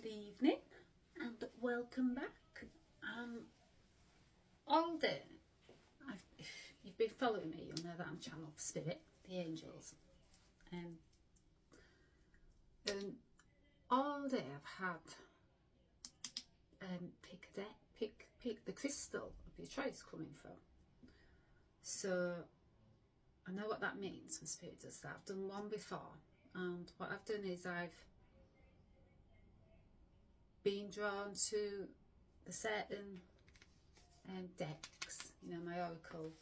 Good evening and welcome back. All day, if you've been following me, you'll know that I'm channel for Spirit, the angels. And all day I've had pick the crystal of your choice coming from. So I know what that means when Spirit does that. I've done one before, and what I've done is I've been drawn to the certain decks, you know, my oracle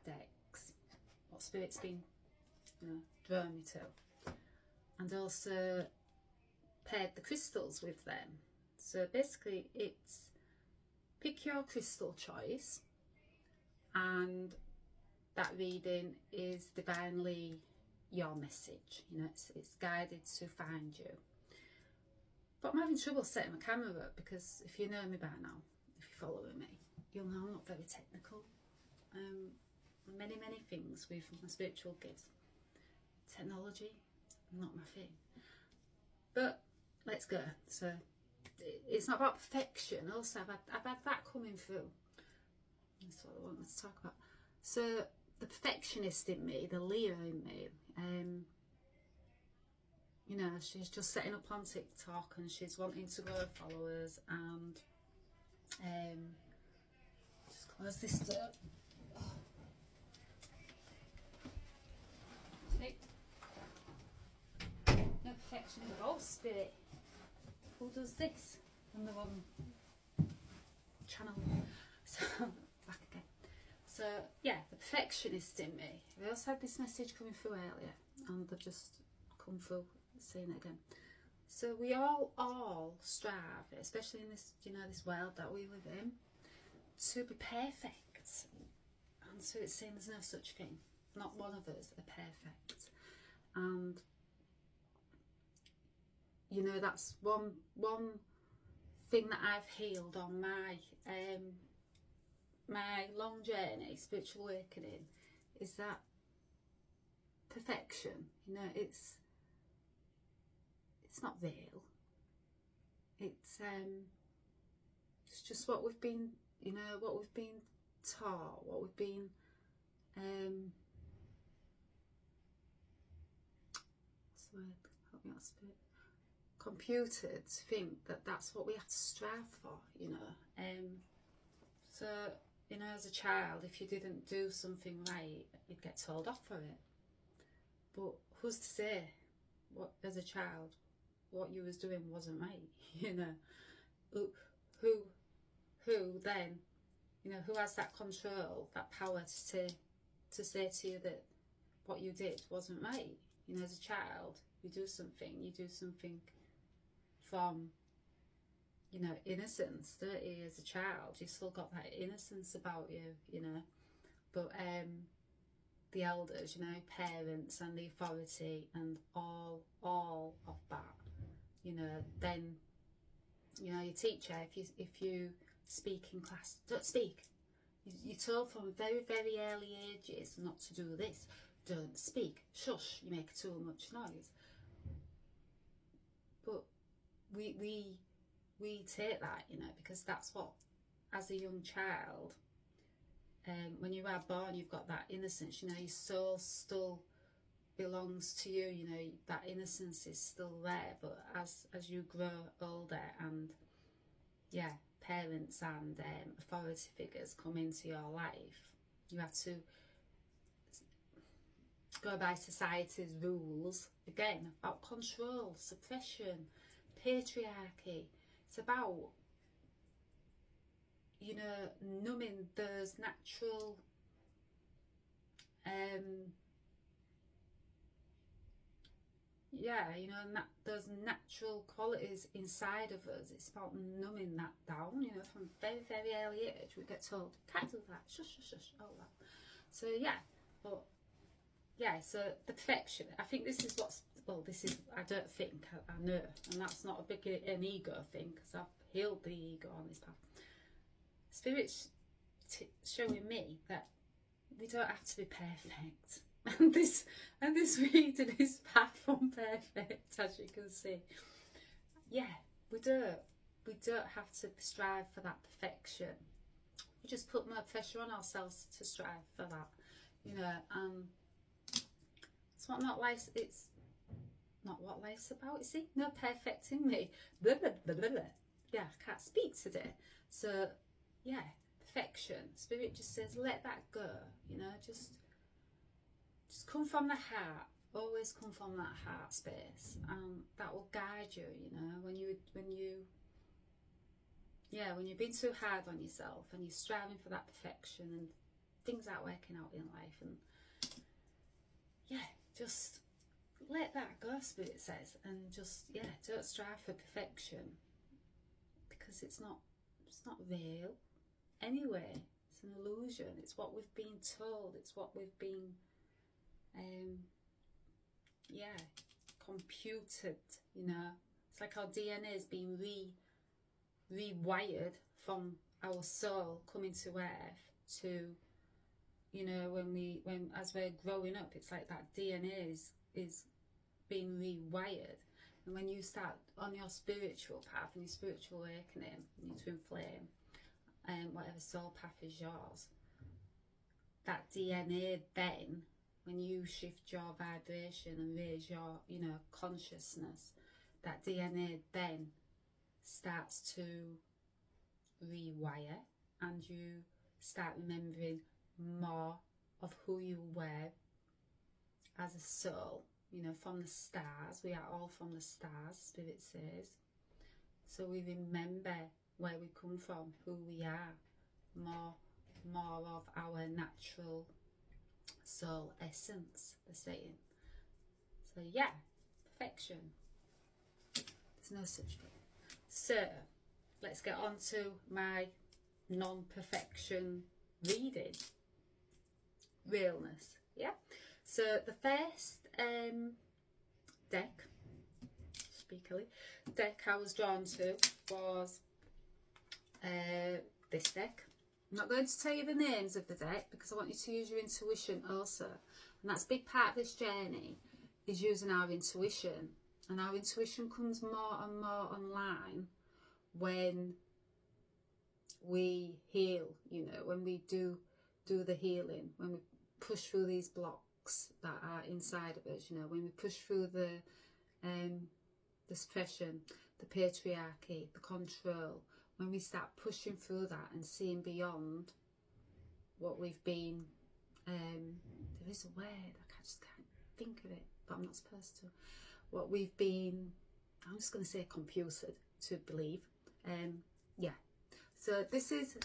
decks, what Spirit's been, you know, drawn me to, and also paired the crystals with them. So basically it's pick your crystal choice, and that reading is divinely your message, you know, it's guided to find you. But I'm having trouble setting my camera up because if you know me by now, if you're following me, you'll know I'm not very technical. Many things with my spiritual gifts, technology, not my thing. But let's go. So it's not about perfection. Also, I've had that coming through. That's what I wanted to talk about. So the perfectionist in me, the Leo in me, you know, she's just setting up on TikTok and she's wanting to grow followers, and just close this door. See? No perfection in the whole Spirit. Who does this? I'm the one channel. So back again. So yeah, the perfectionist in me. We also had this message coming through earlier, and they've just come through saying it again. So we all strive, especially in this, you know, this world that we live in, to be perfect. And so it's saying there's no such thing. Not one of us are perfect. And you know, that's one thing that I've healed on my my long journey, spiritual awakening, is that perfection, you know, it's not real. It's just what we've been, you know, what we've been taught, what we've been what's the word? Help me out, Spirit. Computed to think that that's what we have to strive for, you know. So, you know, as a child, if you didn't do something right, you'd get told off for it. But who's to say, what, as a child, what you was doing wasn't right, you know? Who then, you know, who has that control, that power to say to you that what you did wasn't right? You know, as a child, you do something from, you know, innocence, don't you? As a child, you've still got that innocence about you, you know. But the elders, you know, parents and the authority and all of that, you know, then, you know, your teacher, if you speak in class, don't speak. You're told from very early ages not to do this. Don't speak. Shush, you make too much noise. But we take that, you know, because that's what, as a young child, when you are born, you've got that innocence, you know, your soul still belongs to you, you know, that innocence is still there. But as you grow older and, yeah, parents and authority figures come into your life, you have to go by society's rules, again, about control, suppression, patriarchy. It's about, you know, numbing those natural yeah, you know, and those natural qualities inside of us. It's about numbing that down, you know, from very early age. We get told, can't do that, shush, all that. So yeah, but yeah, so the perfection, I think this is what's, well, this is, I don't think, I know, and that's not a big an ego thing, because I've healed the ego on this path. Spirit's showing me that we don't have to be perfect. And this reading is far from perfect, as you can see. Yeah, we don't have to strive for that perfection. We just put more pressure on ourselves to strive for that, you know. It's not life's about. You see, no perfect in me. Blah, blah, blah, blah, blah. Yeah, I can't speak today. So yeah, perfection. Spirit just says, let that go. You know, just come from the heart. Always come from that heart space, and that will guide you. You know, when you've been too hard on yourself and you're striving for that perfection and things aren't working out in life, and yeah, just let that go, Spirit says, and just, yeah, don't strive for perfection, because it's not real anyway. It's an illusion. It's what we've been told. It's what we've been computed, you know. It's like our DNA is being rewired from our soul coming to earth to, you know, when as we're growing up, it's like that DNA is being rewired. And when you start on your spiritual path and your spiritual awakening, your twin flame, whatever soul path is yours, that DNA then, when you shift your vibration and raise your, you know, consciousness, that DNA then starts to rewire, and you start remembering more of who you were as a soul, you know, from the stars. We are all from the stars, Spirit says. So we remember where we come from, who we are, more of our natural soul essence, they're saying. So yeah, perfection. There's no such thing. So let's get on to my non-perfection reading. Realness. Yeah. So the first deck I was drawn to was this deck. I'm not going to tell you the names of the deck because I want you to use your intuition also. And that's a big part of this journey, is using our intuition. And our intuition comes more and more online when we heal, you know, when we do the healing, when we push through these blocks that are inside of us, you know, when we push through the suppression, the patriarchy, the control, when we start pushing through that and seeing beyond what we've been, there is a word, I just can't think of it, but I'm not supposed to, what we've been, I'm just going to say computed to believe. Yeah, so this is,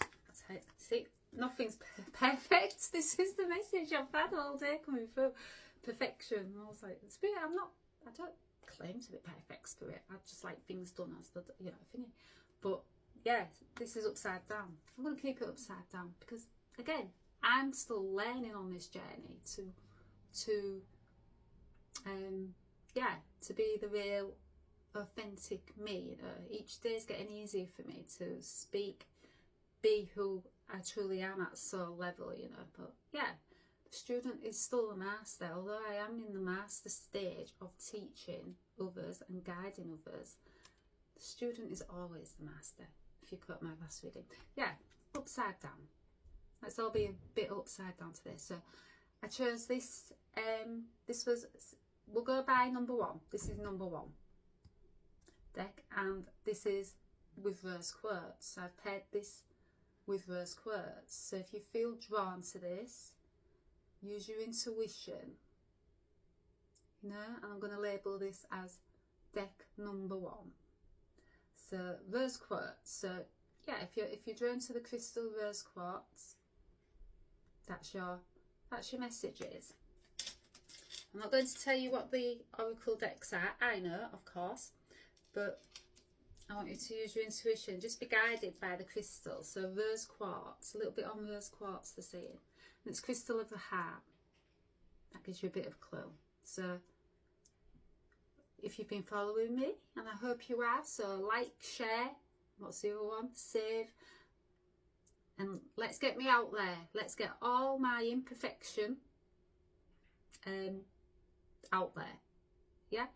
see, nothing's perfect. This is the message I've had all day coming through, perfection. And I was like, Spirit, I don't claim to be perfect, Spirit. I just like things done as the, you know, thingy. But yeah, this is upside down. I'm going to keep it upside down because, again, I'm still learning on this journey to be the real authentic me. You know, each day is getting easier for me to speak, be who I truly am at soul level, you know. But yeah, the student is still the master. Although I am in the master stage of teaching others and guiding others, the student is always the master, if you caught my last reading. Yeah, upside down. Let's all be a bit upside down today. So I chose this. This was, we'll go by number one. This is number one deck, and this is with rose quartz. So I've paired this with rose quartz. So if you feel drawn to this, use your intuition, you know. And I'm going to label this as deck number one. So rose quartz. So yeah, if you're drawn to the crystal rose quartz, that's your messages. I'm not going to tell you what the oracle decks are. I know, of course, but I want you to use your intuition. Just be guided by the crystal. So rose quartz, a little bit on rose quartz, they're saying. And it's crystal of the heart. That gives you a bit of a clue. So if you've been following me, and I hope you are, so like, share, what's the other one? Save. And let's get me out there. Let's get all my imperfection out there. Yeah,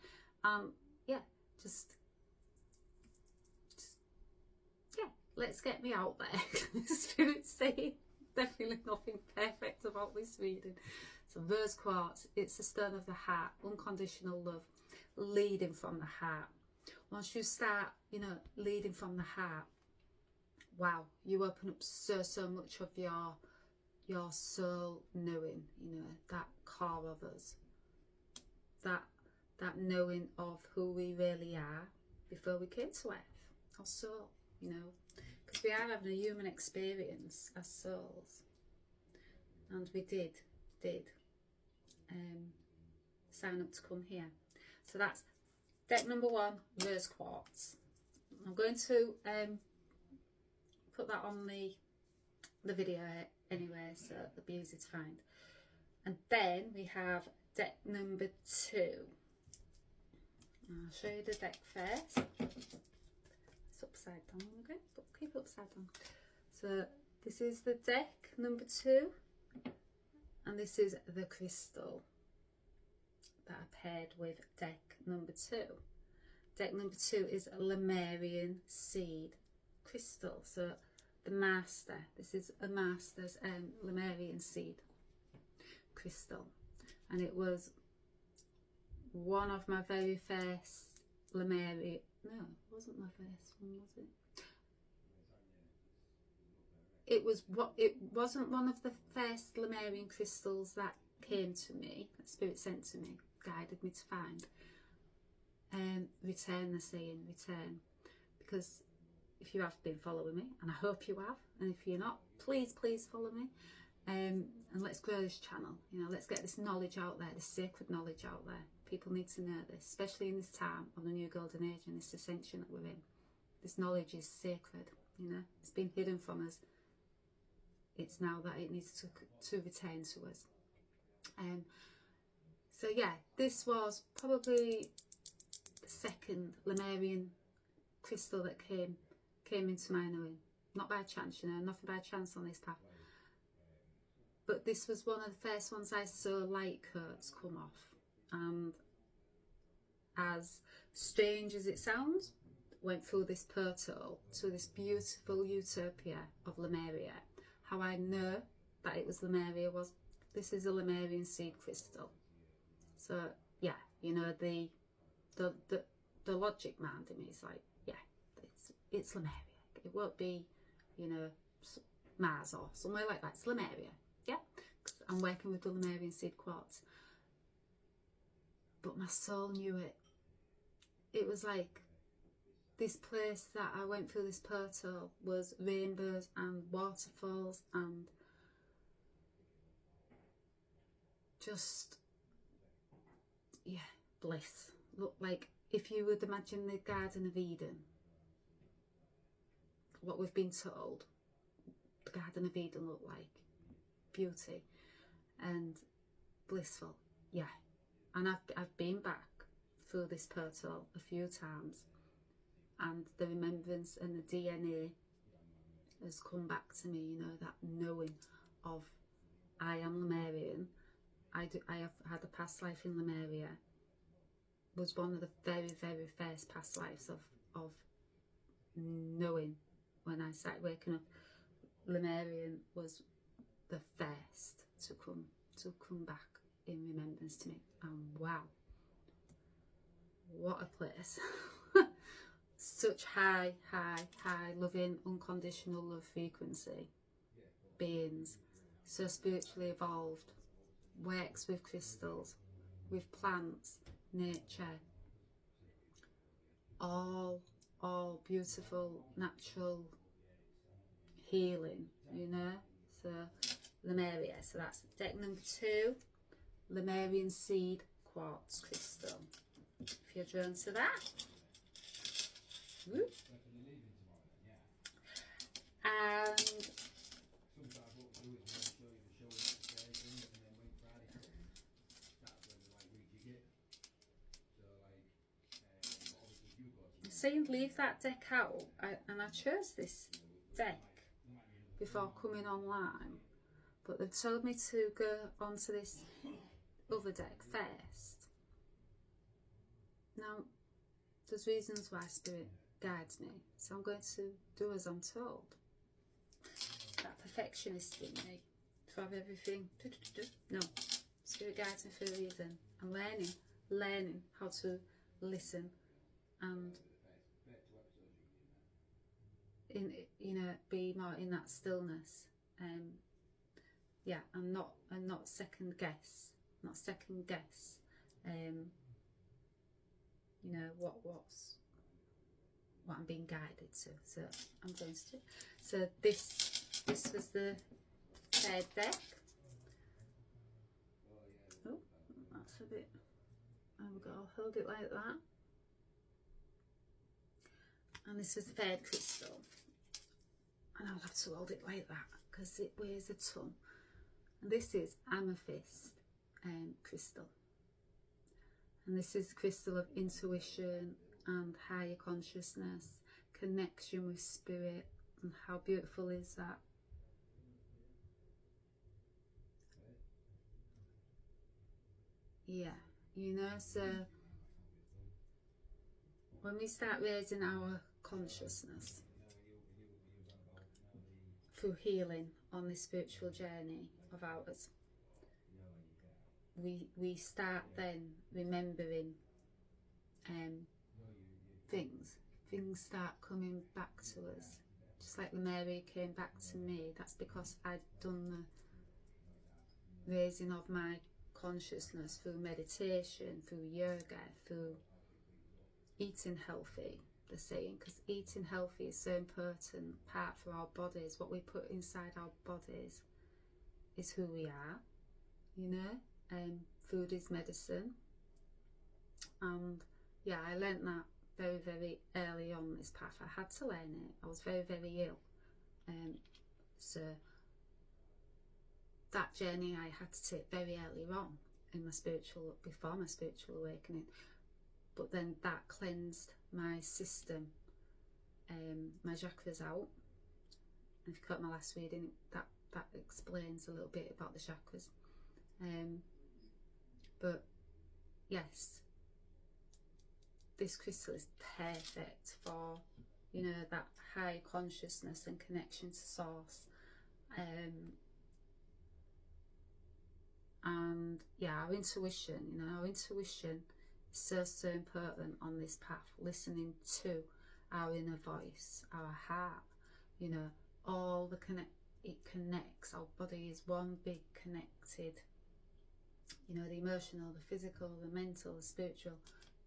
yeah, just yeah, let's get me out there. Spirit saying definitely nothing perfect about this reading. So rose quartz, it's the stone of the heart, unconditional love, leading from the heart. Once you start, you know, leading from the heart, wow, you open up so much of your soul knowing, you know, that core of us, that knowing of who we really are before we came to earth, our soul, you know, because we are having a human experience as souls, and we did sign up to come here. So that's deck number 1, rose quartz. I'm going to put that on the video anyway, so it'll be easy to find. And then we have deck number 2. I'll show you the deck first. It's upside down again, but keep it upside down. So this is the deck number 2, and this is the crystal that I paired with deck number 2. Deck number 2 is a Lemurian seed crystal. So the master, this is a master's Lemurian seed crystal, and it was one of my very first Lemurian, no, it wasn't my first one, was it? It wasn't one of the first Lemurian crystals that came to me, that Spirit sent to me, guided me to find. Return, they're saying, return, because if you have been following me, and I hope you have, and if you're not, please follow me, and let's grow this channel. You know, let's get this knowledge out there, this sacred knowledge out there. People need to know this, especially in this time of the new golden age and this ascension that we're in. This knowledge is sacred, you know, it's been hidden from us. It's now that it needs to return to us. So yeah, this was probably the second Lemurian crystal that came into my knowing. Not by chance, you know, nothing by chance on this path. But this was one of the first ones I saw light quartz come off. And as strange as it sounds, went through this portal to this beautiful utopia of Lemuria. How I know that it was Lemuria was, this is a Lemurian seed crystal. So yeah, you know, the logic mind in me is like, yeah, it's Lemuria. It won't be, you know, Mars or somewhere like that. It's Lemuria. Yeah, I'm working with the Lemurian seed quartz. But my soul knew it. It was like this place that I went through, this portal, was rainbows and waterfalls and just, yeah, bliss. Look, like if you would imagine the Garden of Eden, what we've been told the Garden of Eden looked like. Beauty and blissful, yeah. And I've been back through this portal a few times, and the remembrance and the DNA has come back to me, you know, that knowing of I am Lemurian. I have had a past life in Lemuria. Was one of the very first past lives of knowing. When I started waking up, Lemurian was the first to come back in remembrance to me. And wow, what a place. Such high loving, unconditional love frequency beings, so spiritually evolved, works with crystals, with plants, nature, all beautiful natural healing, you know. So Lemuria, so that's deck number 2, Lemurian seed quartz crystal. If you're drawn to that, whoop. And saying leave that deck out, and I chose this deck before coming online, but they've told me to go onto this other deck first. Now, there's reasons why Spirit guides me, so I'm going to do as I'm told. That perfectionist in me, to have everything, no, Spirit guides me for a reason. I'm learning how to listen and be more in that stillness. Yeah, and not second guess, what I'm being guided to. So I'm going to. So this was the third deck. Oh, that's a bit. There we go. I'll hold it like that. And this was the third crystal. And I'll have to hold it like that because it weighs a ton. And this is Amethyst crystal. And this is the crystal of intuition and higher consciousness, connection with spirit. And how beautiful is that? Yeah, so when we start raising our consciousness through healing on this spiritual journey of ours, we start then remembering things start coming back to us, just like Lemurian came back to me. That's because I'd done the raising of my consciousness through meditation, through yoga, through eating healthy, they're saying, because eating healthy is so important part for our bodies. What we put inside our bodies is who we are, food is medicine. And yeah, I learnt that very, very early on this path. I had to learn it. I was very, very ill. So that journey I had to take very early on in before my spiritual awakening. But then that cleansed my system, my chakras out. And if you caught my last reading, that explains a little bit about the chakras. But yes, this crystal is perfect for, that high consciousness and connection to source. And yeah, our intuition is so important on this path. Listening to our inner voice, our heart, all it connects. Our body is one big connected, the emotional, the physical, the mental, the spiritual,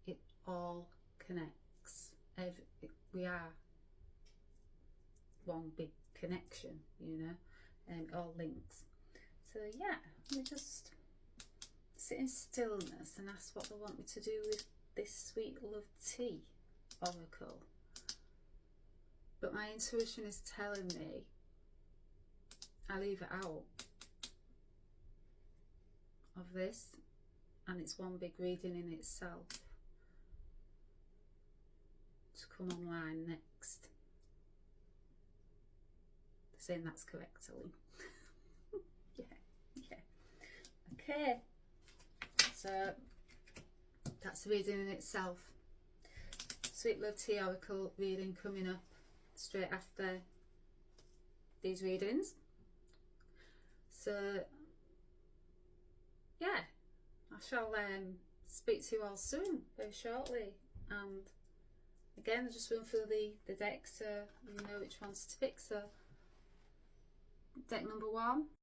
it all connects. We are one big connection, and it all links. So yeah, we just sit in stillness and ask what they want me to do with this sweet love tea oracle. But my intuition is telling me I leave it out of this, and it's one big reading in itself to come online next. They're saying that's correctly. yeah. Okay, so that's the reading in itself. Sweet love tea oracle reading coming up straight after these readings. So yeah, I shall speak to you all soon, very shortly. And again, I'll just run through the decks so you know which ones to pick. So deck number 1,